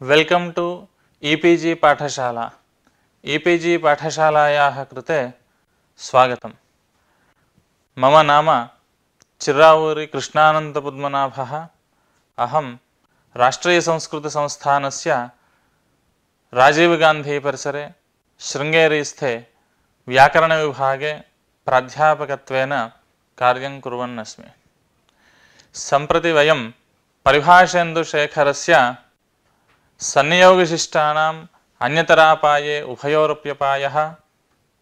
Welcome two e-PG पाठशाला। E-PG पाठशालायाः कृते स्वागतम्। मम नाम चिर्रावूरि कृष्णानन्दपद्मनाभः। अहं राष्ट्रीयसंस्कृतसंस्थानस्य राजीवगान्धी परिसरे शृङ्गेरीस्थे व्याकरणविभागे प्राध्यापकत्वेन कार्यं कुर्वन् अस्मि। सम्प्रति वयं परिभाषेन्दुशेखरस्य सन्नियोगशिष्टानाम् अन्यतरापाये उभयोरप्यपायः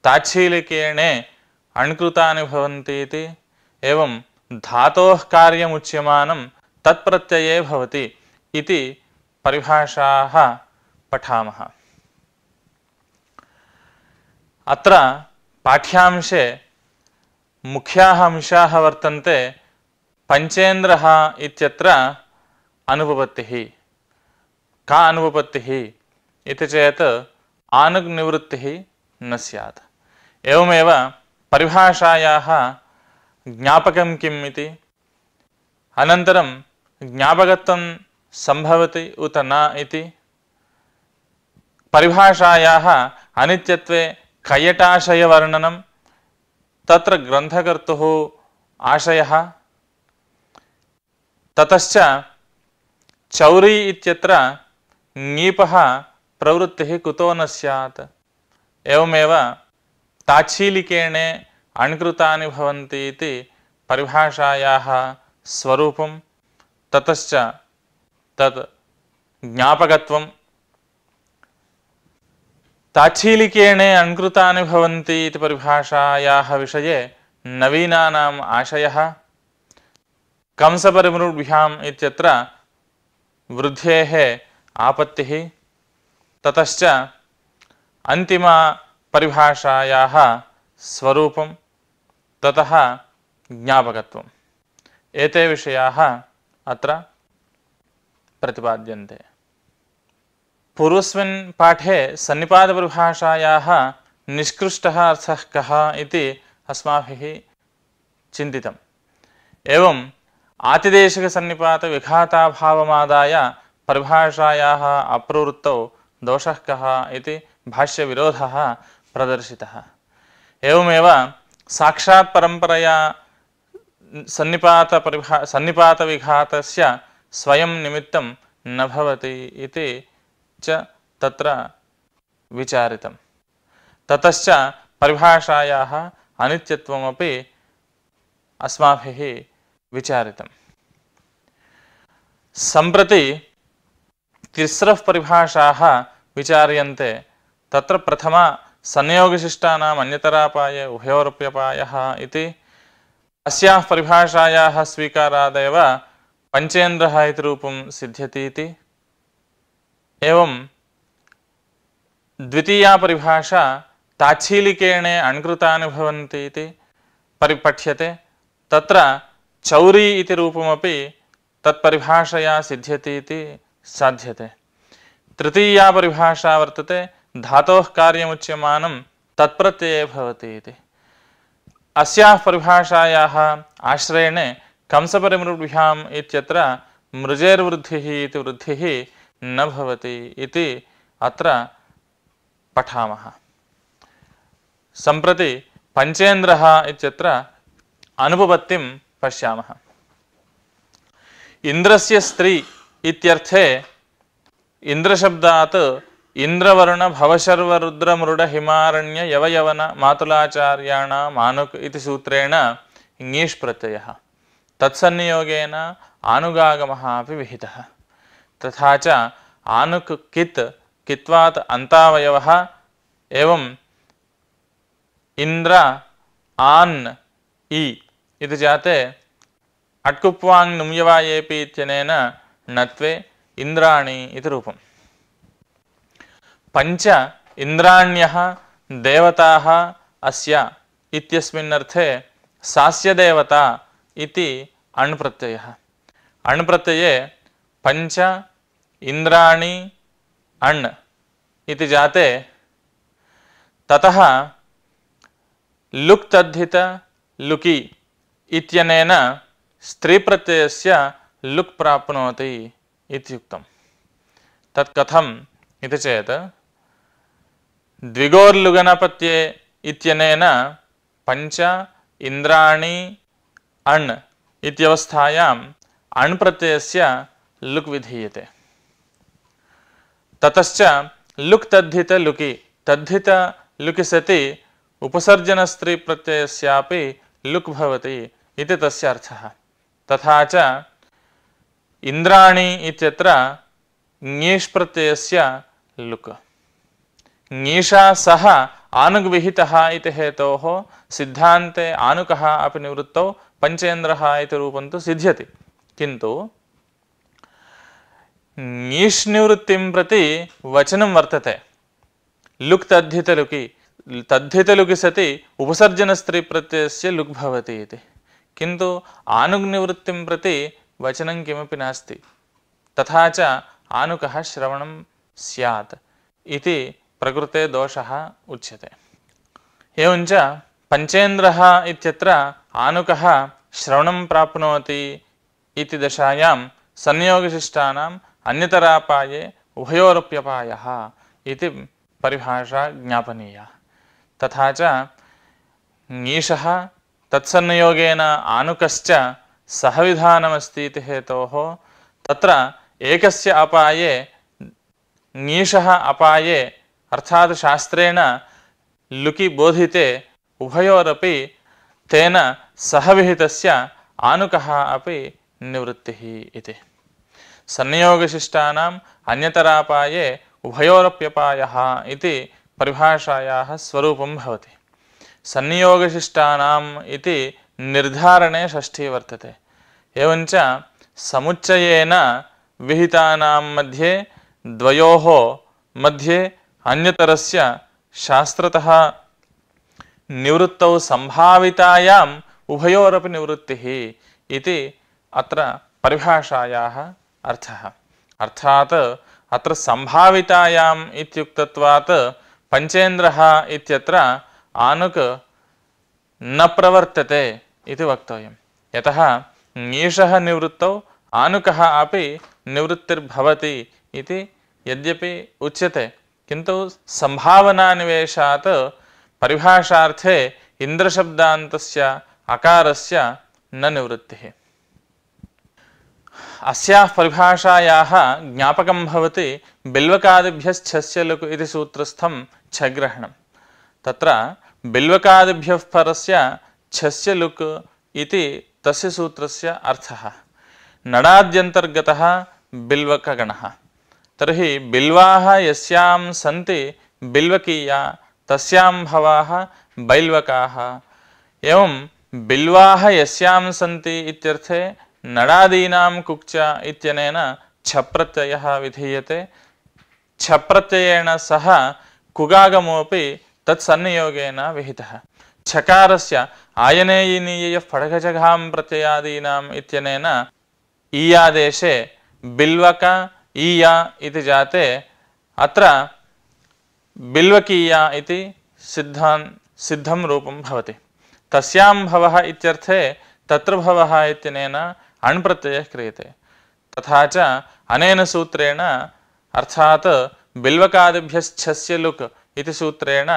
ताच्छीलिकेणे अण्कृतानि भवन्ति इति एवं धातोः कार्यमुच्यमानं तत्प्रत्यये भवति इति परिभाषाः पठामः। अत्र पाठ्यांशे मुख्याः अंशाः वर्तन्ते। पञ्चेन्द्रः इत्यत्र अनुपपत्तिः। का अनुपपत्तिः इति चेत् आनुग् निवृत्तिः न स्यात्। एवमेव परिभाषायाः ज्ञापकं किम् इति, अनन्तरं ज्ञापकत्वं सम्भवति उत न इति, परिभाषायाः अनित्यत्वे कैयटाशयवर्णनं, तत्र ग्रन्थकर्तुः आशयः, ततश्च चौरी इत्यत्र ङीपः प्रवृत्तिः कुतो न स्यात्। एवमेव ताच्छीलिकेणे अण्कृतानि भवन्ति इति परिभाषायाः स्वरूपं, ततश्च तत् ज्ञापकत्वं। ताच्छीलिकेणे अण्कृतानि भवन्ति इति परिभाषायाः विषये नवीनानाम् आशयः। कंसपरिमृड्भ्याम् इत्यत्र वृद्धेः आपत्तिः, ततश्च अन्तिमा परिभाषायाः स्वरूपं, ततः ज्ञापकत्वम्। एते विषयाः अत्र प्रतिपाद्यन्ते। पूर्वस्मिन् पाठे सन्निपातपरिभाषायाः निष्कृष्टः अर्थः कः इति अस्माभिः चिन्तितम्। एवं आतिदेशिकसन्निपातविघाताभावमादाय परिभाषायाः अप्रवृत्तौ दोषः कः इति भाष्यविरोधः प्रदर्शितः। एवमेव साक्षात् परम्परया सन्निपातविघातस्य स्वयं निमित्तं न भवति इति च तत्र विचारितम्। ततश्च परिभाषायाः अनित्यत्वमपि अस्माभिः विचारितम्। सम्प्रति तिस्रः परिभाषाः विचार्यन्ते। तत्र प्रथमा संयोगशिष्टानाम् अन्यतरापाये उभयोरप्यपायः इति। अस्याः परिभाषायाः स्वीकारादेव पञ्चेन्द्रः इति रूपं सिद्ध्यति इति। एवं द्वितीया परिभाषा ताच्छीलिकेणे अण्कृतानि भवन्ति इति परिपठ्यते। तत्र चौरी इति रूपमपि तत्परिभाषया सिद्ध्यति इति साध्यते। तृतीया परिभाषा वर्तते धातोः कार्यमुच्यमानं तत्प्रत्यये भवति इति। अस्याः परिभाषायाः आश्रयेण कंसपरिमृड्भ्याम् इत्यत्र मृजेर्वृद्धिः इति वृद्धिः न भवति इति अत्र पठामः। सम्प्रति पञ्चेन्द्रः इत्यत्र अनुपपत्तिं पश्यामः। इन्द्रस्य स्त्री इत्यर्थे इन्द्रशब्दात् इन्द्रवरुण भवशर्वरुद्रमृड हिमारण्य यवयवन मातुलाचार्याणाम् आनुक् इति सूत्रेण ङीष् प्रत्ययः, तत्सन्नियोगेन आनुगागमः अपि विहितः। तथा च आनुक् कित् कित्वात् अन्तावयवः। एवं इन्द्र आन् इ इति जाते अट्कुप्वाङ् नुम्यवायेपि इत्यनेन णत्वे इन्द्राणि इति रूपम्। पञ्च इन्द्राण्यः देवताः अस्य इत्यस्मिन्नर्थे सास्य देवता इति अण् प्रत्ययः। अण् प्रत्यये पञ्च इन्द्राणि अण् इति जाते। ततः लुक् तद्धित लुकि इत्यनेन स्त्रीप्रत्ययस्य लुक् प्राप्नोति इत्युक्तम्। तत् कथम् इति चेत् द्विगोर्लुगनपत्ये इत्यनेन पञ्च इन्द्राणि अण् इत्यवस्थायाम् अण् प्रत्ययस्य लुक् विधीयते। ततश्च लुक् तद्धित लुकि तद्धित लुकि सति उपसर्जनस्त्री प्रत्ययस्यापि लुक् भवति इति तस्य अर्थः। तथा च इन्द्राणि इत्यत्र ङीष् प्रत्ययस्य लुक् ङीषा सह आनुग् विहितः इति हेतोः सिद्धान्ते आनुकः अपि निवृत्तौ पञ्चेन्द्रः इति रूपं तु सिद्ध्यति, किन्तु ङीष् निवृत्तिं प्रति वचनं वर्तते लुक् तद्धितलुकि तद्धितलुकि सति उपसर्जनस्त्री प्रत्ययस्य लुक् भवति इति, किन्तु आनुग् निवृत्तिं प्रति वचनं किमपि नास्ति। तथा च आनुकः श्रवणं स्यात् इति प्रकृते दोषः उच्यते। एवञ्च पञ्चेन्द्रः इत्यत्र आनुकः श्रवणं प्राप्नोति इति दशायां संयोगशिष्टानाम् अन्यतरापाये उभयोरप्यपायः इति परिभाषा ज्ञापनीया। तथा च ङीषः तत्संयोगेन आनुकश्च सहविधानमस्ति इति हेतोः तत्र एकस्य अपाये ङीषः अपाये अर्थात् शास्त्रेण लुकि बोधिते उभयोरपि तेन सहविहितस्य आनुकः अपि निवृत्तिः इति। संयोगशिष्टानाम् अन्यतरापाये उभयोरप्यपायः इति परिभाषायाः स्वरूपं भवति। संयोगशिष्टानाम् इति निर्धारणे षष्ठी वर्तते। एवञ्च समुच्चयेन विहितानां मध्ये द्वयोः मध्ये अन्यतरस्य शास्त्रतः निवृत्तौ संभावितायाम् उभयोरपि निवृत्तिः इति अत्र परिभाषायाः अर्थः। अर्थात् अत्र संभावितायाम् इत्युक्तत्वात् पञ्चेन्द्रः इत्यत्र आनुक् न प्रवर्तते इति वक्तव्यं। यतः ङीषः निवृत्तौ आनुकः अपि निवृत्तिर्भवति इति यद्यपि उच्यते, किन्तु संभावनानिवेशात् परिभाषार्थे इन्द्रशब्दान्तस्य अकारस्य न निवृत्तिः। अस्याः परिभाषायाः ज्ञापकं भवति बिल्वकादिभ्यश्छस्य लुक् इति सूत्रस्थं छग्रहणं। तत्र बिल्वकादिभ्यः परस्य छस्य लुक् इति तस्य सूत्रस्य अर्थः। नडाद्यन्तर्गतः बिल्वकगणः। तर्हि बिल्वाः यस्यां सन्ति बिल्वकीया तस्यां भवाः बैल्वकाः। एवं बिल्वाः यस्यां सन्ति इत्यर्थे नडादीनां कुक्च इत्यनेन छप्रत्ययः विधीयते। छप्रत्ययेन सह कुगागमोऽपि तत्सन्नियोगेन विहितः। छकारस्य आयनेयिनीयः फडघचघां प्रत्ययादीनाम् इत्यनेन ईयादेशे बिल्वक ईया इति जाते अत्र बिल्वकीया इति सिद्धं रूपं भवति। तस्यां भवः इत्यर्थे तत्र भवः इत्यनेन अण् प्रत्ययः क्रियते। तथा च अनेन सूत्रेण अर्थात् बिल्वकादिभ्यश्छस्य लुक् इति सूत्रेण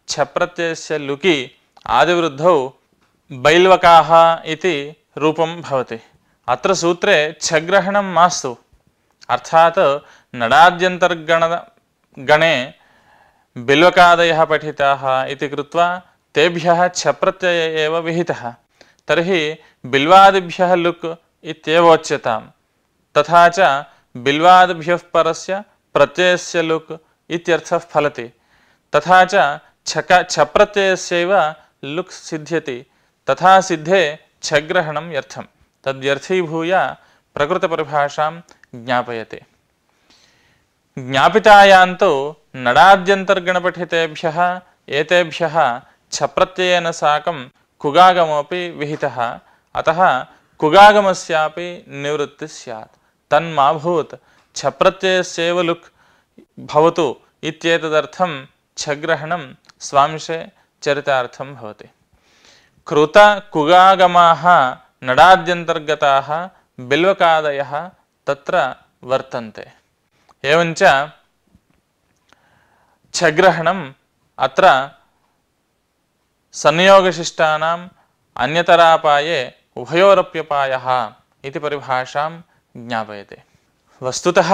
छप्रत्ययस्य लुकि आदिवृद्धौ बैल्वकाः इति रूपं भवति। अत्र सूत्रे छग्रहणं मास्तु, अर्थात् नडाद्यन्तर्गणे बिल्वकादयः पठिताः इति कृत्वा तेभ्यः छप्रत्यय एव विहितः। तर्हि बिल्वादिभ्यः लुक् इत्येवोच्यतां। तथा च बिल्वादिभ्यः परस्य प्रत्ययस्य लुक् इत्यर्थः फलति। तथा च छप्रत्ययस्यैव लुक् सिद्ध्यति। तथा सिद्धे छग्रहणं व्यर्थं। तद्व्यर्थीभूय प्रकृतपरिभाषां ज्ञापयति। ज्ञापितायान्तु नडाद्यन्तर्गणपठितेभ्यः एतेभ्यः छप्रत्ययेन साकं कुगागमोऽपि विहितः। अतः कुगागमस्यापि निवृत्तिः स्यात्। तन्मा भूत् छप्रत्ययस्यैव लुक् भवतु इत्येतदर्थं छग्रहणं स्वांशे चरितार्थं भवति। कृत कुगागमाः नडाद्यन्तर्गताः बिल्वकादयः तत्र वर्तन्ते। एवञ्च छग्रहणम् अत्र संयोगशिष्टानाम् अन्यतरापाये उभयोरप्यपायः इति परिभाषां ज्ञापयति। वस्तुतः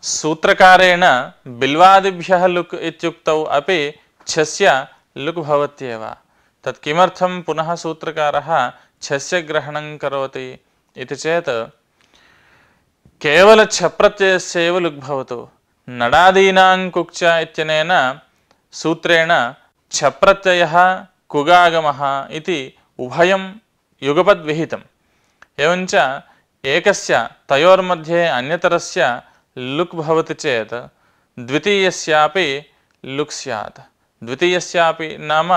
सूत्रकारेण बिल्वादिभ्यः लुक् इत्युक्तौ अपि छस्य लुक् भवत्येव। तत् किमर्थं पुनः सूत्रकारः छस्य ग्रहणं करोति इति चेत् केवल छप्रत्ययस्यैव लुक् भवतु। नडादीनां कुक्च इत्यनेन सूत्रेण छप्रत्ययः कुगागमः इति उभयं युगपद्विहितम्। एवञ्च एकस्य तयोर्मध्ये अन्यतरस्य लुक् भवति चेत् द्वितीयस्यापि लुक् स्यात्। द्वितीयस्यापि नाम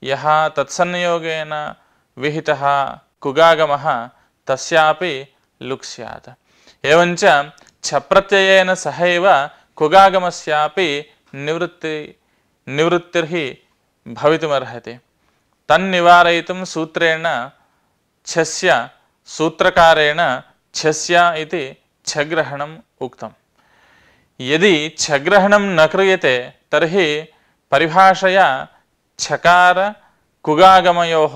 यः तत्संयोगेन विहितः कुगागमः तस्यापि लुक् स्यात्। एवञ्च छप्रत्ययेन सहैव कुगागमस्यापि निवृत्तिर्हि भवितुमर्हति। तन्निवारयितुं सूत्रेण छस्य सूत्रकारेण छस्य इति छग्रहणम् उक्तम्। यदि छग्रहणं न क्रियते तर्हि परिभाषया छकार कुगागमयोः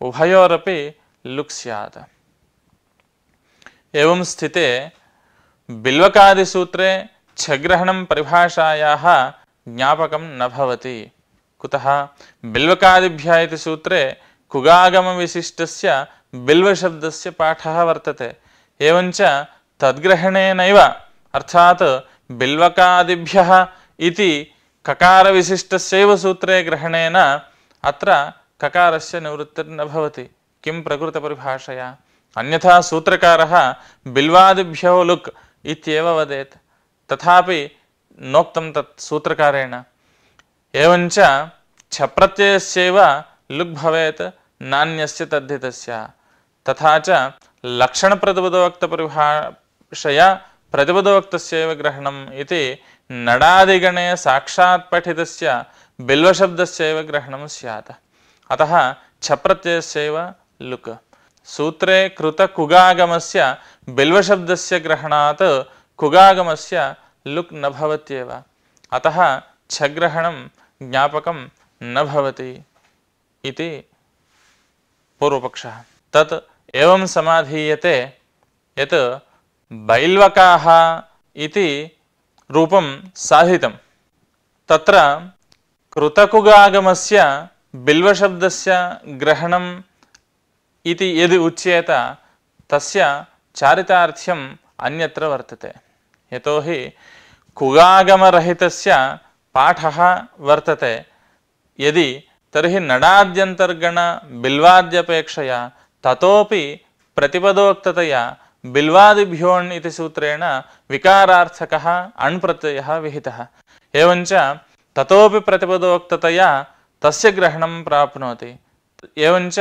उभयोरपि लुक् स्यात्। एवं स्थिते बिल्वकादिसूत्रे छग्रहणं परिभाषायाः ज्ञापकं न भवति। कुतः? बिल्वकादिभ्यः इति सूत्रे कुगागमविशिष्टस्य बिल्वशब्दस्य पाठः वर्तते। एवञ्च तद्ग्रहणेनैव अर्थात् बिल्वकादिभ्यः इति ककारविशिष्टस्यैव सूत्रे ग्रहणेन अत्र ककारस्य निवृत्तिर्न भवति। किं प्रकृतपरिभाषया? अन्यथा सूत्रकारः बिल्वादिभ्यो लुक् इत्येव वदेत्, तथापि नोक्तं तत् सूत्रकारेण। एवञ्च छप्रत्ययस्यैव लुक् भवेत् नान्यस्य तद्धितस्य। तथा च लक्षणप्रतिपदोक्तपरिभाषया प्रतिपदोक्तस्यैव ग्रहणम् इति नडादिगणे साक्षात् पठितस्य बिल्वशब्दस्यैव ग्रहणं स्यात्। अतः छप्रत्ययस्यैव लुक्। सूत्रे कृतकुगागमस्य बिल्वशब्दस्य ग्रहणात् कुगागमस्य लुक् न भवत्येव। अतः छग्रहणं ज्ञापकं न भवति इति पूर्वपक्षः। तत् एवं समाधीयते यत् बैल्वकाः इति रूपं साधितं। तत्र कृतकुगागमस्य बिल्वशब्दस्य ग्रहणम् इति यदि उच्येत तस्य चारितार्थ्यम् अन्यत्र वर्तते। यतोहि कुगागमरहितस्य पाठः वर्तते यदि तर्हि नडाद्यन्तर्गण बिल्वाद्यपेक्षया ततोपि प्रतिपदोक्ततया बिल्वादिभ्योऽण् इति सूत्रेण विकारार्थकः अण् प्रत्ययः विहितः। एवञ्च ततोपि प्रतिपदोक्ततया तस्य ग्रहणं प्राप्नोति। एवञ्च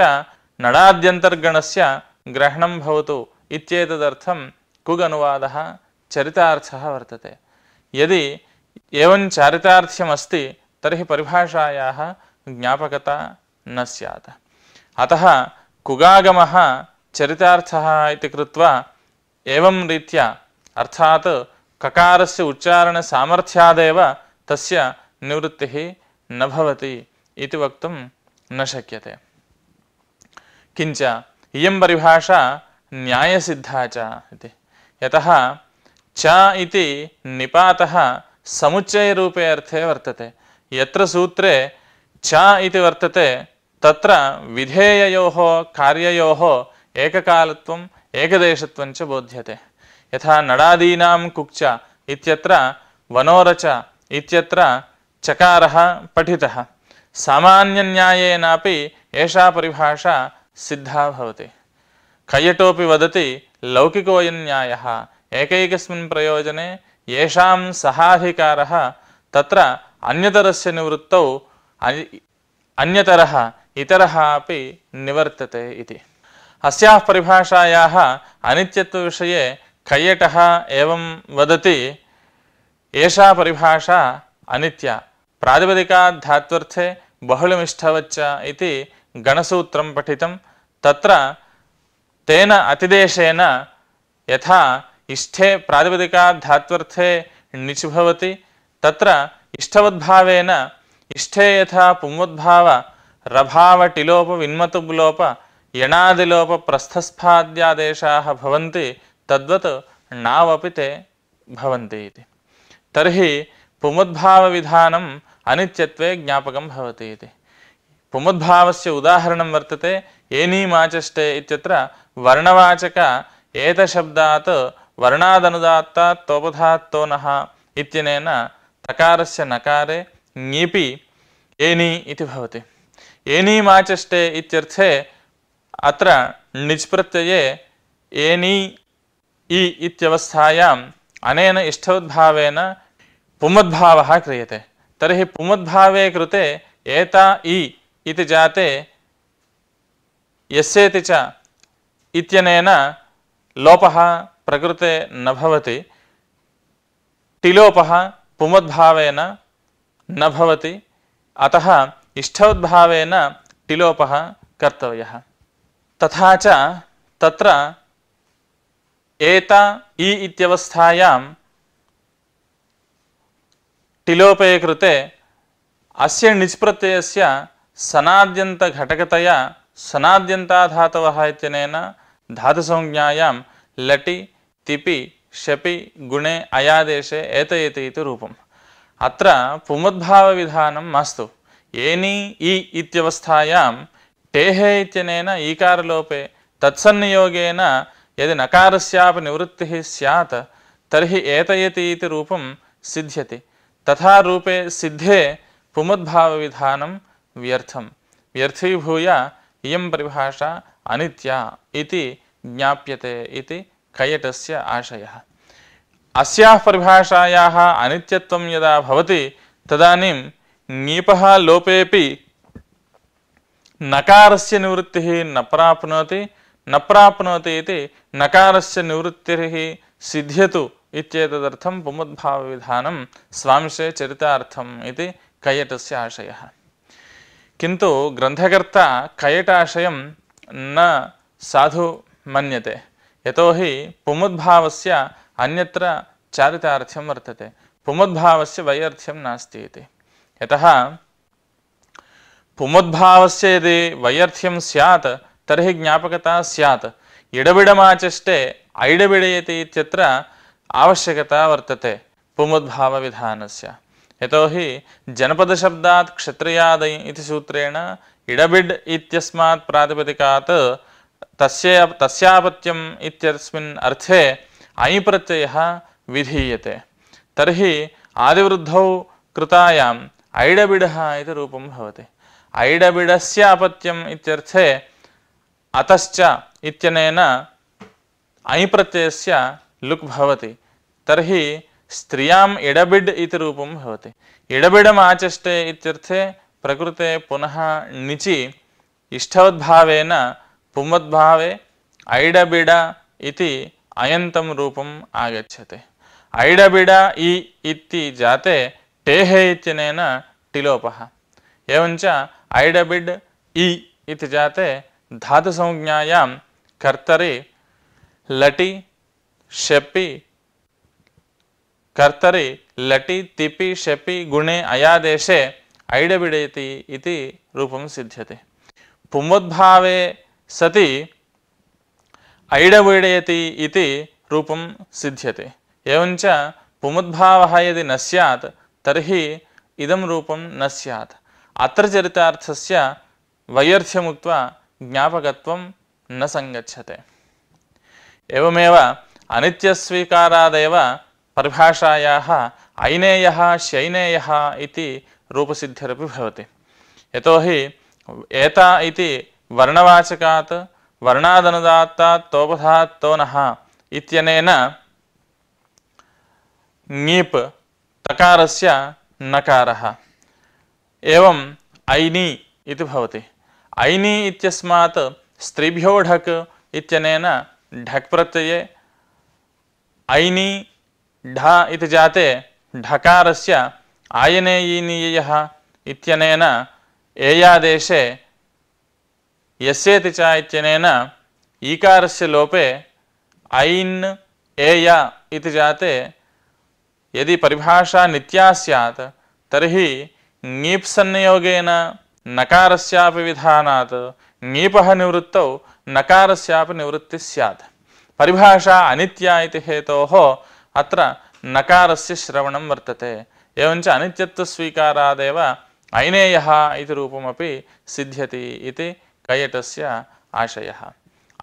नडाद्यन्तर्गणस्य ग्रहणं भवतु इत्येतदर्थं कुगनुवादः चरितार्थः वर्तते। यदि एवं चारितार्थ्यमस्ति तर्हि परिभाषायाः ज्ञापकता न स्यात्। अतः कुगागमः चरितार्थः इति कृत्वा एवं रीत्या अर्थात् ककारस्य उच्चारणसामर्थ्यादेव तस्य निवृत्तिः न भवति इति वक्तुं न शक्यते। किञ्च इयं परिभाषा न्यायसिद्धा च इति। यतः च इति निपातः समुच्चयरूपे अर्थे वर्तते। यत्र सूत्रे च इति वर्तते तत्र विधेययोः कार्ययोः एककालत्वम् एकदेशत्वं च बोध्यते। यथा नडादीनां कुक्च इत्यत्र वनोरच इत्यत्र चकारः पठितः। सामान्यन्यायेनापि एषा परिभाषा सिद्धा भवति। खय्यटोपि वदति लौकिकोऽयं न्यायः एकैकस्मिन् प्रयोजने येषां सहाधिकारः तत्र अन्यतरस्य निवृत्तौ अन्यतरः इतरः अपि निवर्तते इति। अस्याः परिभाषायाः अनित्यत्वविषये खय्यटः एवं वदति एषा परिभाषा अनित्या। प्रातिपदिकात् धात्वर्थे बहुलमिष्ठवच्च इति गणसूत्रं पठितं। तत्र तेन अतिदेशेन यथा इष्ठे प्रातिपदिकात् धात्वर्थे णिच् भवति। तत्र इष्टवद्भावेन इष्टे यथा पुंवद्भाव रभाव टिलोप विन्मतुब् लोप यणादिलोप प्रस्थस्फाद्यादेशाः भवन्ति तद्वत् णावपि ते भवन्ति इति। तर्हि पुमद्भावविधानम् अनित्यत्वे ज्ञापकं भवति इति। पुमद्भावस्य उदाहरणं वर्तते एनीमाचष्टे इत्यत्र वर्णवाचक एतशब्दात् वर्णादनुदात्तात् तोपधात् तोनः इत्यनेन तकारस्य नकारे ङीपि एनी इति भवति। एनीमाचष्टे इत्यर्थे अत्र णिच् प्रत्यये एनी इ इत्यवस्थायाम् अनेन इष्टवद्भावेन पुमद्भावः क्रियते। तर्हि पुमद्भावे कृते एता इ इति जाते यस्येति च इत्यनेन लोपः प्रकृते न भवति। टिलोपः पुमद्भावेन न भवति, अतः इष्टवद्भावेन टिलोपः कर्तव्यः। तथा च तत्र एता इ इत्यवस्थायां टिलोपे कृते अस्य णिच् प्रत्ययस्य सनाद्यन्तघटकतया सनाद्यन्ताधातवः इत्यनेन धातुसंज्ञायां लटि तिपि शपि गुणे अयादेशे एतयति इति रूपम्। अत्र पुमद्भावविधानं मास्तु। एनी इ इत्यवस्थायां टेः इत्यनेन ईकारलोपे तत्सन्नियोगेन यदि नकारस्यापि निवृत्तिः स्यात् तर्हि एतयति इति रूपं सिद्ध्यति। तथा रूपे सिद्धे पुमद्भावविधानं व्यर्थं व्यर्थीभूय इयं परिभाषा अनित्या इति ज्ञाप्यते इति कैयटस्य आशयः। अस्याः परिभाषायाः अनित्यत्वं यदा भवति तदानीं ङीपः लोपेपि नकारस्य निवृत्तिः न प्राप्नोति इति नकारस्य निवृत्तिः सिद्ध्यतु इत्येतदर्थं पुमद्भावविधानं स्वांशे चरितार्थम् इति कैयटस्य आशयः। किन्तु ग्रन्थकर्ता कैयटाशयं न साधु मन्यते, यतोहि पुमद्भावस्य अन्यत्र चारितार्थ्यं वर्तते, पुमद्भावस्य वैयर्थ्यं नास्ति इति। यतः पुमद्भावस्य यदि वैयर्थ्यं स्यात् तर्हि ज्ञापकता स्यात्। इडबिडमाचष्टे ऐडबिडयति इत्यत्र आवश्यकता वर्तते पुमद्भावविधानस्य। यतोहि जनपदशब्दात् क्षत्रियादय इति सूत्रेण इडबिड् इत्यस्मात् प्रातिपदिकात् तस्यापत्यम् इत्यस्मिन् अर्थे ऐ प्रत्ययः विधीयते। तर्हि आदिवृद्धौ कृतायाम् ऐडबिडः इति रूपं भवति। ऐडबिडस्य अपत्यम् इत्यर्थे अतश्च इत्यनेन ऐ प्रत्ययस्य लुक् भवति। तर्हि स्त्रियाम् इडबिड् इति रूपं भवति। इडबिडमाचष्टे इत्यर्थे प्रकृते पुनः णिचि इष्टवद्भावेन पुमद्भावे ऐडबिड इति अयन्तं रूपम् आगच्छति। ऐडबिड इ इति जाते टेः इत्यनेन टिलोपः। एवञ्च ऐडबिड् इ इति जाते धातुसंज्ञायां कर्तरि लटि शपि कर्तरि लटि तिपि शपि गुणे अयादेशे ऐडबिडयति इति रूपं सिद्ध्यते। पुमद्भावे सति ऐडबिडयति इति रूपं सिद्ध्यते। एवञ्च पुमद्भावः यदि न स्यात् तर्हि इदं रूपं न स्यात्। अत्र चरितार्थस्य वैयर्थ्यमुक्त्वा ज्ञापकत्वं न संगच्छते। एवमेव अनित्यस्वीकारादेव परिभाषायाः ऐनेयः शैनेयः इति रूपसिद्धिरपि भवति। यतोहि एता इति वर्णवाचकात् वर्णादनुदात्तात् तोपधात् तोनः इत्यनेन ङीप् तकारस्य नकारः एवं ऐनी इति भवति। ऐनी इत्यस्मात् स्त्रीभ्यो ढक् इत्यनेन ढक् प्रत्यये ऐनी ढ इति जाते ढकारस्य आयनेयीनीयः इत्यनेन एयादेशे यस्येति च इत्यनेन ईकारस्य लोपे ऐन् एय इति जाते यदि परिभाषा नित्या स्यात् तर्हि ङीप् संयोगेन नकारस्यापि विधानात् ङीपः निवृत्तौ नकारस्यापि निवृत्तिः स्यात्। परिभाषा अनित्या इति हेतोः अत्र नकारस्य श्रवणं वर्तते। एवञ्च अनित्यत्वस्वीकारादेव ऐनेयः इति रूपमपि सिद्ध्यति इति कैयटस्य आशयः।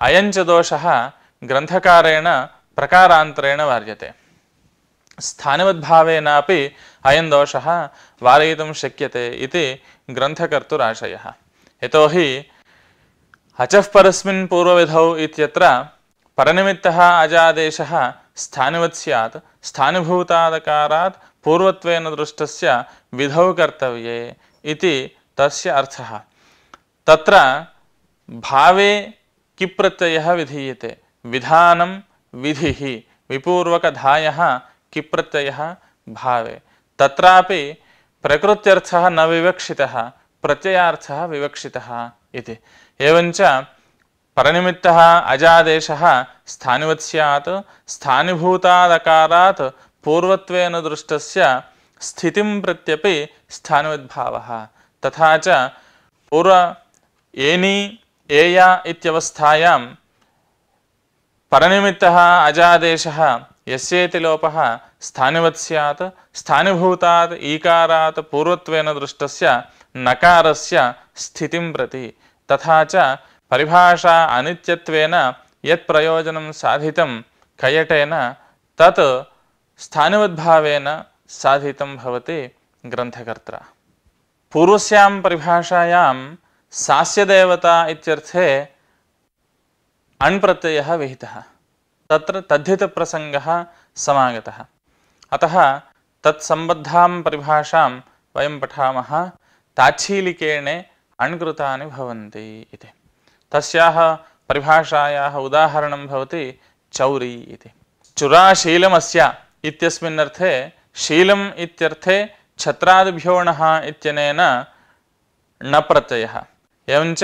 अयञ्च दोषः ग्रन्थकारेण प्रकारान्तरेण वार्यते। स्थानवद्भावेनापि अयं दोषः वारयितुं शक्यते इति ग्रन्थकर्तुराशयः। यतोहि अचः परस्मिन् पूर्वविधौ इत्यत्र परनिमित्तः अजादेशः स्थानिवत् स्यात् स्थानिभूतादकारात् पूर्वत्वेन दृष्टस्य विधौ कर्तव्ये इति तस्य अर्थः। तत्र भावे किप्रत्ययः विधीयते। विधानं विधिः विपूर्वकधायः किप्रत्ययः भावे। तत्रापि प्रकृत्यर्थः न विवक्षितः प्रत्ययार्थः विवक्षितः इति। एवञ्च परनिमित्तः अजादेशः स्थानिवत् स्यात् स्थानिभूतादकारात् पूर्वत्वेन दृष्टस्य स्थितिं प्रत्यपि स्थानिवद्भावः। तथा च पूर्व एनि एया इत्यवस्थायां परनिमित्तः अजादेशः यस्येति लोपः स्थानिवत् स्यात् स्थानिभूतात् ईकारात् पूर्वत्वेन दृष्टस्य नकारस्य स्थितिं प्रति। तथा च परिभाषा अनित्यत्वेन यत् प्रयोजनं साधितं कैयटेन तत् स्थानिवद्भावेन साधितं भवति ग्रन्थकर्त्रा। पूर्वस्यां परिभाषायां सास्यदेवता इत्यर्थे अण् प्रत्ययः विहितः। तत्र तद्धितप्रसङ्गः समागतः। अतः तत्सम्बद्धां परिभाषां वयं पठामः। ताच्छीलिकेणे अण्कृतानि भवन्ति इति। तस्याः परिभाषायाः उदाहरणं भवति चौरी इति। चुराशीलमस्य इत्यस्मिन्नर्थे शीलम् इत्यर्थे छत्रादिभ्योऽणः इत्यनेन ण प्रत्ययः। एवञ्च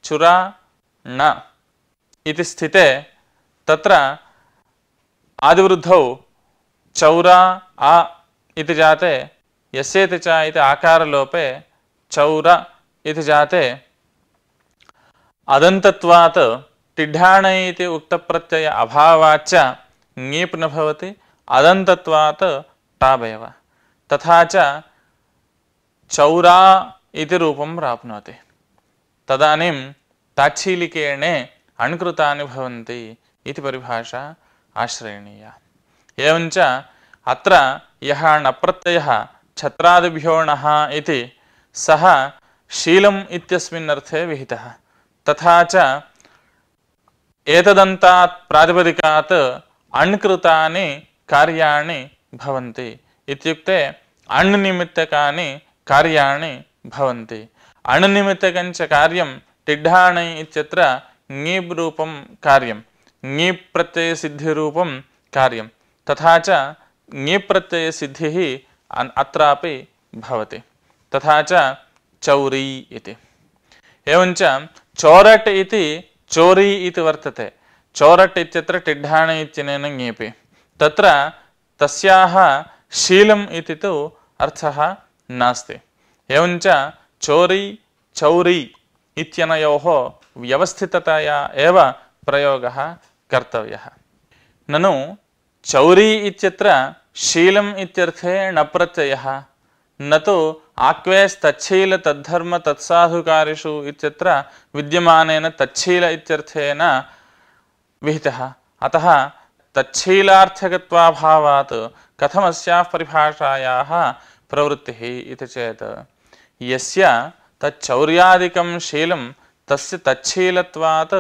चुरा ण इति स्थिते तत्र आदिवृद्धौ चौरा आ इति जाते यस्येति च इति आकारलोपे चौर इति जाते अदन्तत्वात् तिढ्ढाण इति उक्तप्रत्यय अभावाच्च ङीप् न भवति अदन्तत्वात् टाभेव। तथा च चौरा इति रूपं प्राप्नोति। तदानीं ताच्छीलिकेणे अण्कृतानि भवन्ति इति परिभाषा आश्रयणीया। एवञ्च अत्र यः णप्रत्ययः छत्रादिभ्योऽणः इति सः शीलम् इत्यस्मिन्नर्थे विहितः। तथा च एतदन्तात् प्रातिपदिकात् अण्कृतानि कार्याणि भवन्ति इत्युक्ते अण्निमित्तकानि कार्याणि भवन्ति। अण्निमित्तकञ्च कार्यं तिढ्ढाण इत्यत्र ङीप् रूपं कार्यं ङीप् प्रत्ययसिद्धिरूपं कार्यं। तथा च ङीप् प्रत्ययसिद्धिः अत्रापि भवति। तथा च चौरी इति। एवञ्च चोरट् इति चोरी इति वर्तते। चोरट् इत्यत्र तिढ्ढाण इत्यनेन ङीपि। तत्र तस्याः शीलम् इति तु अर्थः नास्ति। एवञ्च चोरी चौरी इत्यनयोः व्यवस्थिततया एव प्रयोगः कर्तव्यः। ननु चौरी इत्यत्र शीलम् इत्यर्थे णप्रत्ययः न तु आक्वेस्तच्छील तद्धर्म तत्साधुकारिषु इत्यत्र विद्यमानेन तच्छील इत्यर्थेन विहितः। अतः तच्छीलार्थकत्वाभावात् कथमस्याः परिभाषायाः प्रवृत्तिः इति चेत् यस्य तच्चौर्यादिकं शीलं तस्य तच्छीलत्वात्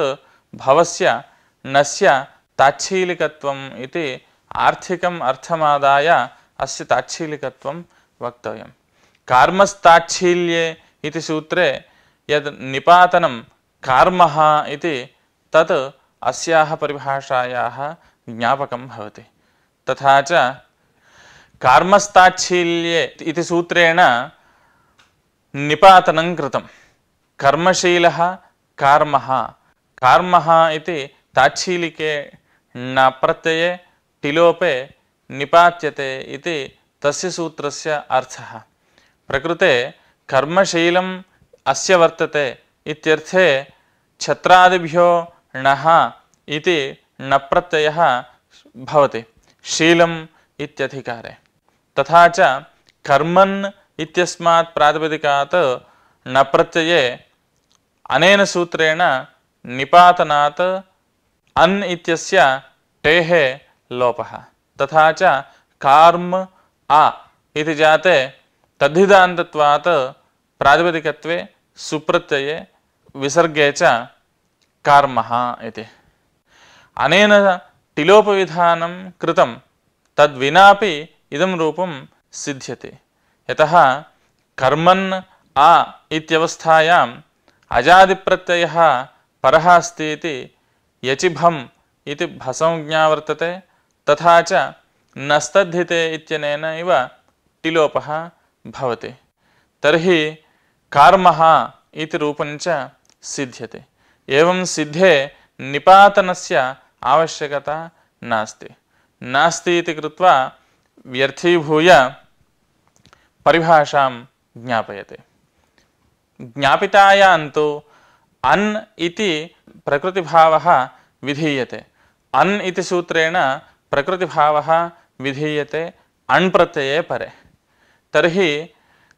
भवस्य नस्य ताच्छीलिकत्वम् इति आर्थिकम् अर्थमादाय अस्य ताच्छीलिकत्वं वक्तव्यं। कार्मस्ताच्छील्ये इति सूत्रे यद् निपातनं कार्मः इति तत् अस्याः परिभाषायाः ज्ञापकं भवति। तथा च कार्मस्ताच्छील्ये इति सूत्रेण निपातनं कृतं। कर्मशीलः कार्मः कार्मः इति ताच्छीलिके ण प्रत्यये टिलोपे निपात्यते इति तस्य सूत्रस्य अर्थः। प्रकृते कर्मशीलम् अस्य वर्तते इत्यर्थे छत्रादिभ्यो णः इति णप्रत्ययः भवति शीलम् इत्यधिकारे। तथा च कर्मन् इत्यस्मात् प्रातिपदिकात् णप्रत्यये अनेन सूत्रेण निपातनात् अन् इत्यस्य टेः लोपः। तथा च कार्म आ इति जाते तद्धिदान्तत्वात् प्रातिपदिकत्वे सुप्रत्यये विसर्गे च कार्मः इति। अनेन टिलोपविधानं कृतं तद्विनापि इदं रूपं सिद्ध्यति। यतः कर्मन् आ इत्यवस्थायाम् अजादिप्रत्ययः परः अस्ति इति यचिभम् इति भसंज्ञा वर्तते। तथा च नस्तद्धिते इत्यनेन इव टिलोपः भवति। तर्हि कार्मः इति रूपं च सिद्ध्यति। एवं सिद्धे निपातनस्य आवश्यकता नास्ति इति कृत्वा व्यर्थीभूय परिभाषां ज्ञापयते। ज्ञापितायां तु अन् इति प्रकृतिभावः विधीयते। अन् इति सूत्रेण प्रकृतिभावः विधीयते अण् प्रत्यये परे। तर्हि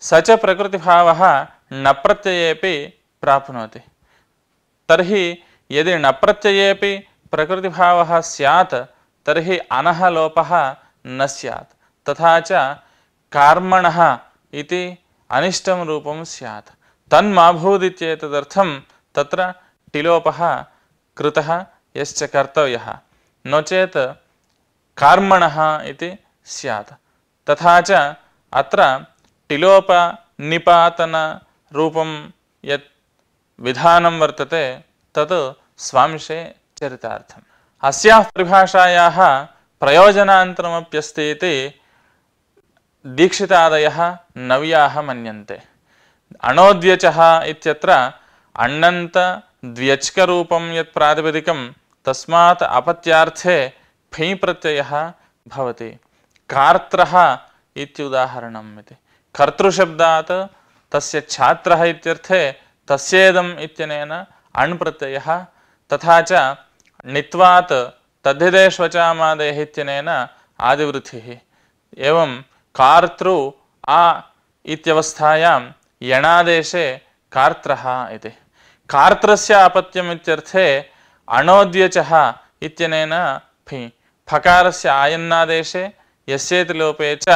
स च प्रकृतिभावः णप्रत्ययेपि प्राप्नोति। तर्हि यदि णप्रत्ययेपि प्रकृतिभावः स्यात् तर्हि अनः लोपः न स्यात्। तथा च कार्मणः इति अनिष्टं रूपं स्यात्। तन्मा भूदित्येतदर्थं तत्र टिलोपः कृतः यश्च कर्तव्यः, नो चेत् कार्मणः इति स्यात्। तथा च अत्र टिलोपनिपातनरूपं यत् विधानं वर्तते तत् स्वांशे चरितार्थम्। अस्याः परिभाषायाः प्रयोजनान्तरमप्यस्ति इति दीक्षितादयः नव्याः मन्यन्ते। अणोद्व्यचः इत्यत्र अण्णन्तद्व्यच्करूपं यत् प्रातिपदिकं तस्मात् अपत्यार्थे फै प्रत्ययः भवति। कार्त्रः इत्युदाहरणम् इति। कर्तृशब्दात् तस्य छात्रः इत्यर्थे तस्येदम् इत्यनेन अण् प्रत्ययः। तथा च णित्वात् तद्धिदेष्वचामादेः इत्यनेन आदिवृद्धिः। एवं कार्तृ आ इत्यवस्थायां यणादेशे कार्त्रः इति। कार्त्रस्य अपत्यम् इत्यर्थे अणोद्व्यचः इत्यनेन फि फकारस्य आयन्नादेशे यस्येति लोपे च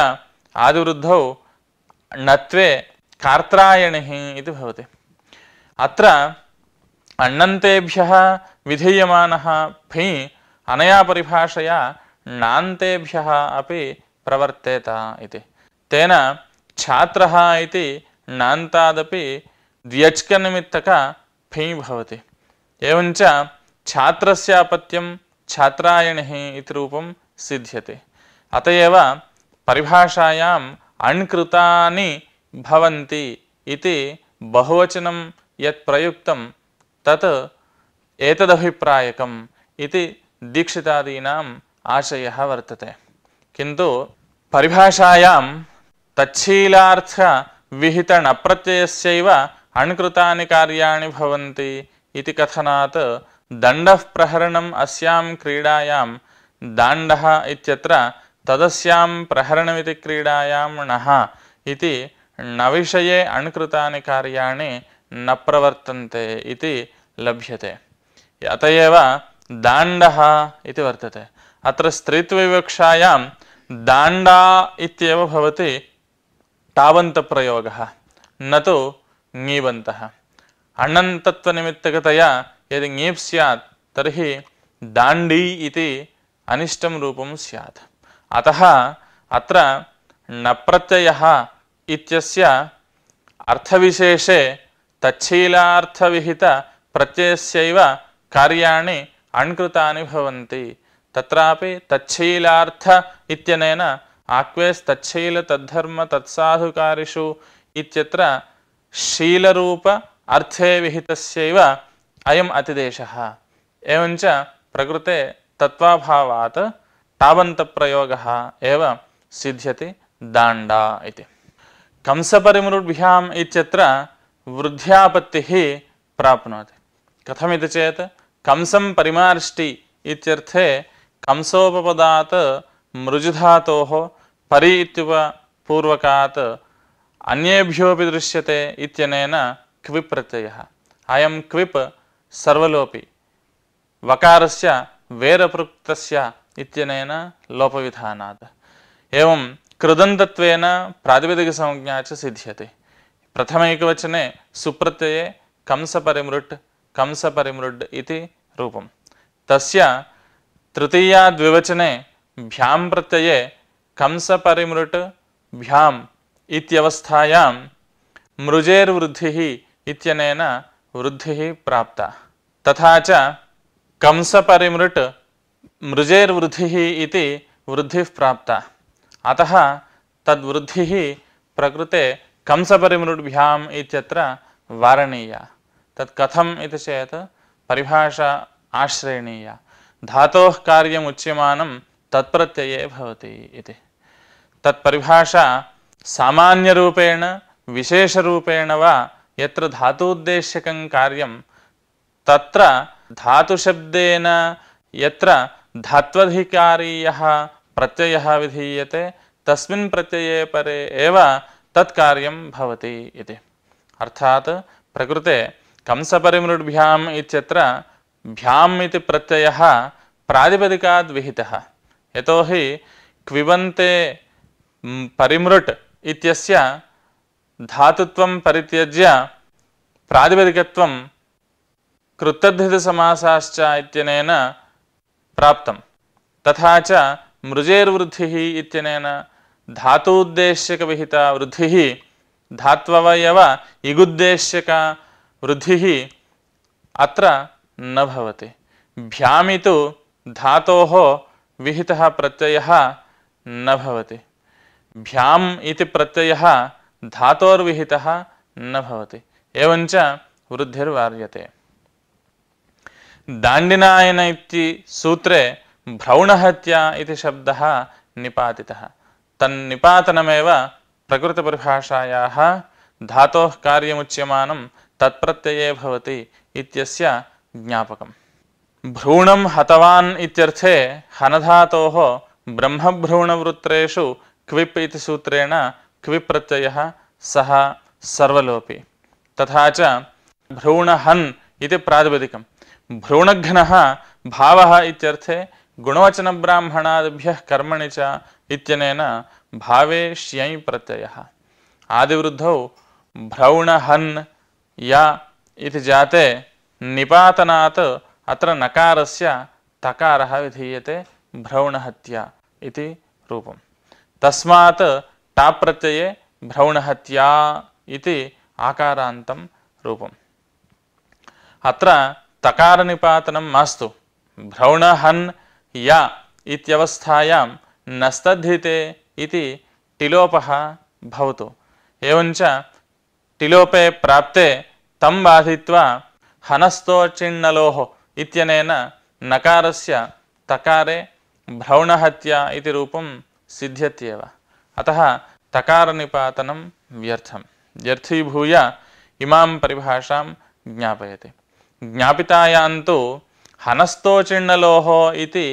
आदिवृद्धौ णत्वे कार्त्रायणिः इति भवति। अत्र अण्णन्तेभ्यः विधीयमानः फि अनया परिभाषया णान्तेभ्यः अपि प्रवर्तेत इति। तेन छात्रः इति णान्तादपि द्व्यच्कनिमित्तक फि भवति। एवञ्च छात्रस्य अपत्यं छात्रायणिः इति रूपं सिद्ध्यति। अत एव परिभाषायाम् अण्कृतानि भवन्ति इति बहुवचनं यत् प्रयुक्तं तत् एतदभिप्रायकम् इति दीक्षितादीनाम् आशयः वर्तते। किन्तु परिभाषायां तच्छीलार्थविहितणप्रत्ययस्यैव अण्कृतानि कार्याणि भवन्ति इति कथनात् दण्डः प्रहरणम् अस्यां क्रीडायां दाण्डः इत्यत्र तदस्यां प्रहरणमिति क्रीडायां णः इति णविषये अण्कृतानि कार्याणि न प्रवर्तन्ते इति लभ्यते। अत एव दाण्डः इति वर्तते। अत्र स्त्रीत्वविवक्षायां दाण्डा इत्येव भवति टावन्तप्रयोगः, न तु ङीबन्तः। अण्णन्तत्वनिमित्तकतया यदि ङीप् स्यात् तर्हि दाण्डी इति अनिष्टं रूपं स्यात्। अतः अत्र णप्रत्ययः इत्यस्य अर्थविशेषे तच्छीलार्थविहितप्रत्ययस्यैव कार्याणि अण्कृतानि भवन्ति। तत्रापि तच्छीलार्थ इत्यनेन आक्वेस्तच्छील तद्धर्म तत्साधुकारिषु इत्यत्र शीलरूप अर्थे विहितस्यैव अयम् अतिदेशः। एवञ्च प्रकृते तत्त्वाभावात् टाबन्तप्रयोगः एव सिद्ध्यति दाण्डा इति। कंसपरिमृड्भ्याम् इत्यत्र वृद्ध्यापत्तिः प्राप्नोति। कथमिति चेत् कंसं परिमार्ष्टि इत्यर्थे कंसोपपदात् मृजुधातोः परि इत्युपपूर्वकात् अन्येभ्योऽपि दृश्यते इत्यनेन क्विप् प्रत्ययः। अयं क्विप् सर्वलोपि वकारस्य वेरपृक्तस्य इत्यनेन लोपविधानात्। एवं कृदन्तत्वेन प्रातिपदिकसंज्ञा च सिद्ध्यति। प्रथमैकवचने सुप्रत्यये कंसपरिमृड् इति रूपं। तस्य तृतीयाद्विवचने भ्यां प्रत्यये कंसपरिमृट् भ्याम् इत्यवस्थायां मृजेर्वृद्धिः इत्यनेन वृद्धिः प्राप्ता। तथा च कंसपरिमृट् मृजेर्वृद्धिः इति वृद्धिः प्राप्ता। अतः तद्वृद्धिः प्रकृते कंसपरिमृड्भ्याम् इत्यत्र वारणीया। तत् कथम् इति चेत् परिभाषा आश्रयणीया। धातोः कार्यमुच्यमानं तत्प्रत्यये भवति इति। तत्परिभाषा सामान्यरूपेण विशेषरूपेण वा यत्र धातूद्देश्यकं कार्यं तत्र धातुशब्देन यत्र धात्वधिकारीयः प्रत्ययः विधीयते तस्मिन् प्रत्यये परे एव तत्कार्यं भवति इति। अर्थात् प्रकृते कंसपरिमृड्भ्याम् इत्यत्र भ्याम् इति प्रत्ययः प्रातिपदिकाद् विहितः। यतोहि क्विबन्ते परिमृट् इत्यस्य धातुत्वं परित्यज्य प्रातिपदिकत्वं कृत्तद्धितसमासाश्च इत्यनेन प्राप्तं। तथा च मृजेर्वृद्धिः इत्यनेन धातूद्देश्यकविहिता वृद्धिः धात्ववयव इगुद्देश्यका वृद्धिः अत्र न भवति। भ्यामितु धातोः विहितः प्रत्ययः न भवति। भ्याम् इति प्रत्ययः धातोर्विहितः न भवति। एवञ्च वृद्धिर्वार्यते। दाण्डिनायन इति सूत्रे भ्रौणहत्या इति शब्दः निपातितः। तन्निपातनमेव प्रकृतपरिभाषायाः धातोः कार्यमुच्यमानं तत्प्रत्यये भवति इत्यस्य ज्ञापकम्। भ्रूणं हतवान् इत्यर्थे हनधातोः ब्रह्मभ्रूणवृत्रेषु क्विप् इति सूत्रेण क्विप् प्रत्ययः सः सर्वलोपि। तथा च भ्रूणहन् इति प्रातिपदिकं। भ्रूणघ्नः भावः इत्यर्थे गुणवचनब्राह्मणादिभ्यः कर्मणि च इत्यनेन भावे श्यै प्रत्ययः। आदिवृद्धौ भ्रौणहन् या इति जाते निपातनात् अत्र नकारस्य तकारः विधीयते भ्रौणहत्या इति रूपम्। तस्मात् टाप् प्रत्यये भ्रौणहत्या इति आकारान्तं रूपम्। अत्र तकारनिपातनं मास्तु। भ्रौणहन् या इत्यवस्थायां नस्तद्धिते इति टिलोपः भवतु। एवञ्च टिलोपे प्राप्ते तं बाधित्वा हनस्तोचिण्णलोः इत्यनेन नकारस्य तकारे भ्रौणहत्या इति रूपं सिद्ध्यत्येव। अतः तकारनिपातनं व्यर्थं। व्यर्थीभूय इमां परिभाषां ज्ञापयति। ज्ञापितायान्तु हनस्तोचिण्णलोः इति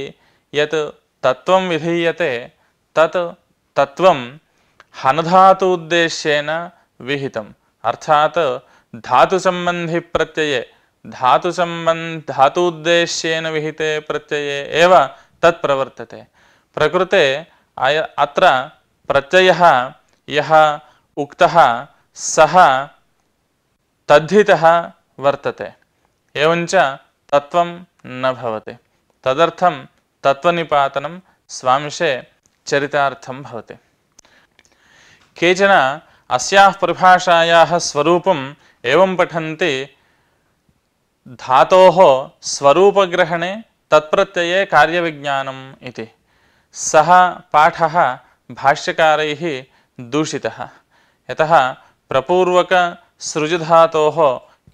यत् तत्त्वं विधीयते तत् तत्त्वं हनधातूद्देश्येन विहितम्। अर्थात् धातुसम्बन्धिप्रत्यये धातूद्देश्येन विहिते प्रत्यये एव तत् प्रवर्तते। प्रकृते अत्र प्रत्ययः यः उक्तः सः तद्धितः वर्तते। एवञ्च तत्त्वं न भवति। तदर्थं तत्त्वनिपातनं स्वांशे चरितार्थं भवति। केचन अस्याः परिभाषायाः स्वरूपम् एवं पठन्ति। धातोः स्वरूपग्रहणे तत्प्रत्यये कार्यविज्ञानम् इति। सः पाठः भाष्यकारैः दूषितः। यतः प्रपूर्वकसृजधातोः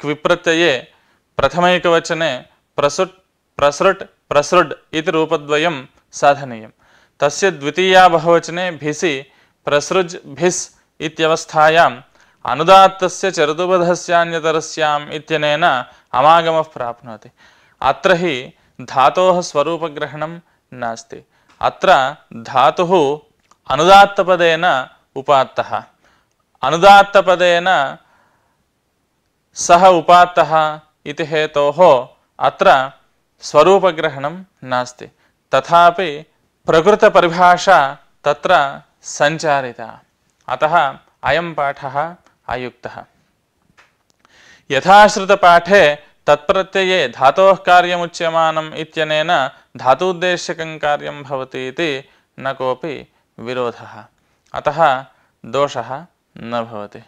क्विप्रत्यये प्रथमैकवचने प्रसृट् प्रसृट् प्रसृड् इति रूपद्वयं साधनीयम्। तस्य द्वितीया बहुवचने भिसि प्रसृज भिस् इत्यवस्थायाम् अनुदात्तस्य चर्तुबधस्यान्यतरस्याम् इत्यनेन अमागमः प्राप्नोति। अत्र हि धातोः स्वरूपग्रहणं नास्ति। अत्र धातुः अनुदात्तपदेन उपात्तः। अनुदात्तपदेन सः उपात्तः इति हेतोः अत्र स्वरूपग्रहणं नास्ति। तथापि प्रकृतपरिभाषा तत्र सञ्चारिता। अतः अयं पाठः अयुक्तः। यथाश्रुतपाठे तत्प्रत्यये धातोः कार्यमुच्यमानम् इत्यनेन धातुद्देश्यकं कार्यं भवति इति न कोऽपि विरोधः। अतः दोषः न भवति।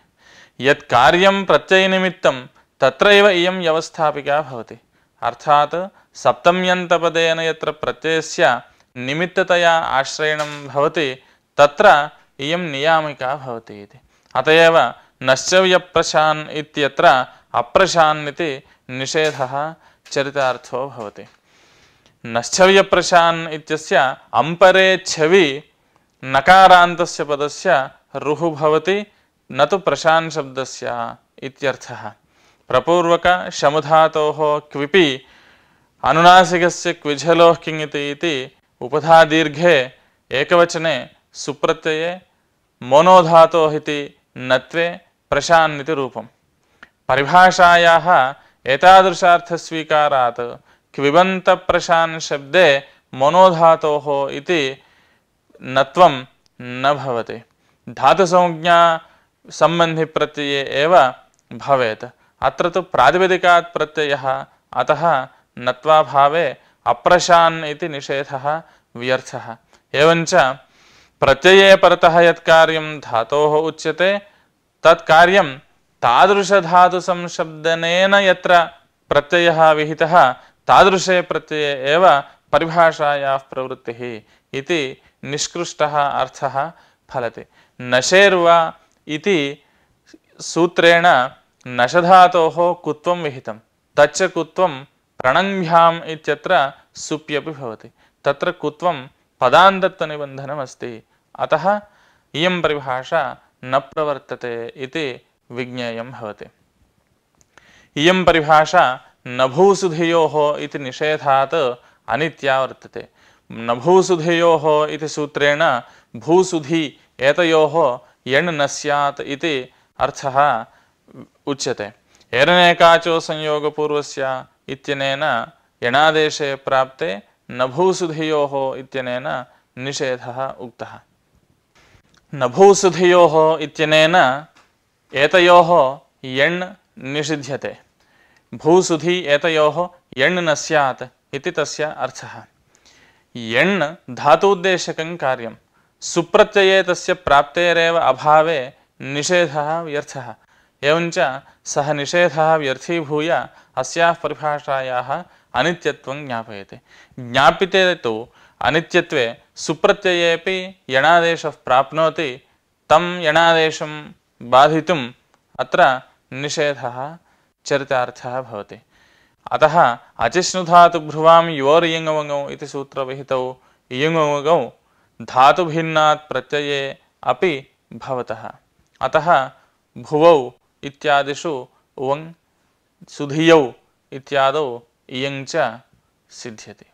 यत् कार्यं प्रत्ययनिमित्तं तत्रैव इयं व्यवस्थापिका भवति। अर्थात् सप्तम्यन्तपदेन यत्र प्रत्ययस्य निमित्ततया आश्रयणं भवति तत्र इयं नियामिका भवति इति। अत एव नश्चव्यप्रशान् इत्यत्र अप्रशान् इति निषेधः चरितार्थो भवति। नश्चव्यप्रशान् इत्यस्य अम्परे छवि नकारान्तस्य पदस्य रुः भवति, न तु प्रशान् शब्दस्य इत्यर्थः। प्रपूर्वक शमुधातोः क्विपि अनुनासिकस्य क्विझलोः किङिति इति उपधादीर्घे एकवचने सुप्रत्यये मोनोधातोः इति नत्वे प्रशान् इति रूपम्। परिभाषायाः एतादृशार्थस्वीकारात् क्विबन्तप्रशान् शब्दे मोनोधातोः इति नत्वं न भवति। धातुसंज्ञा सम्बन्धिप्रत्यये एव भवेत्। अत्र तु प्रातिपदिकात् प्रत्ययः, अतः नत्वाभावे अप्रशान् इति निषेधः व्यर्थः। एवञ्च प्रत्यये परतः यत् कार्यं धातोः उच्यते तत् कार्यं तादृशधातुसंशब्दनेन यत्र प्रत्ययः विहितः तादृशे प्रत्यये एव परिभाषायाः प्रवृत्तिः इति निष्कृष्टः अर्थः फलति। नशेर्वा इति सूत्रेण नशधातोः कुत्वं विहितं। तच्च कुत्वं प्रणङ्भ्याम् इत्यत्र सुप्यपि भवति। तत्र कुत्वं पदान्तत्वनिबन्धनमस्ति। अतः इयं परिभाषा न प्रवर्तते इति विज्ञेयं भवति। इयं परिभाषा नभूसुधियोः इति निषेधात् अनित्या वर्तते। नभूसुधियोः इति सूत्रेण भूसुधि एतयोः यण् न स्यात् इति अर्थः उच्यते। एरनेकाचो संयोगपूर्वस्य इत्यनेन यणादेशे प्राप्ते नभूसुधियोः इत्यनेन निषेधः उक्तः। नभूसुधियोः इत्यनेन एतयोः यण् निषिध्यते। भूसुधि एतयोः यण् न स्यात् इति तस्य अर्थः। यण् धातुद्देशकं कार्यं। सुप्रत्यये तस्य प्राप्तेरेव अभावे निषेधः व्यर्थः। एवञ्च सः निषेधः व्यर्थीभूय अस्याः परिभाषायाः अनित्यत्वं ज्ञापयति। ज्ञापिते तु अनित्यत्वे सुप्रत्ययेपि यणादेशः प्राप्नोति। तं यणादेशं बाधितुम् अत्र निषेधः चरितार्थः भवति। अतः अचिष्णुधातुभ्रुवां योर्यङवङौ इति सूत्रविहितौ इयङवङौ धातुभिन्नात् प्रत्यये अपि भवतः। अतः भुवौ इत्यादिषु उवङ्, सुधियौ इत्यादौ इयं च सिद्ध्यति।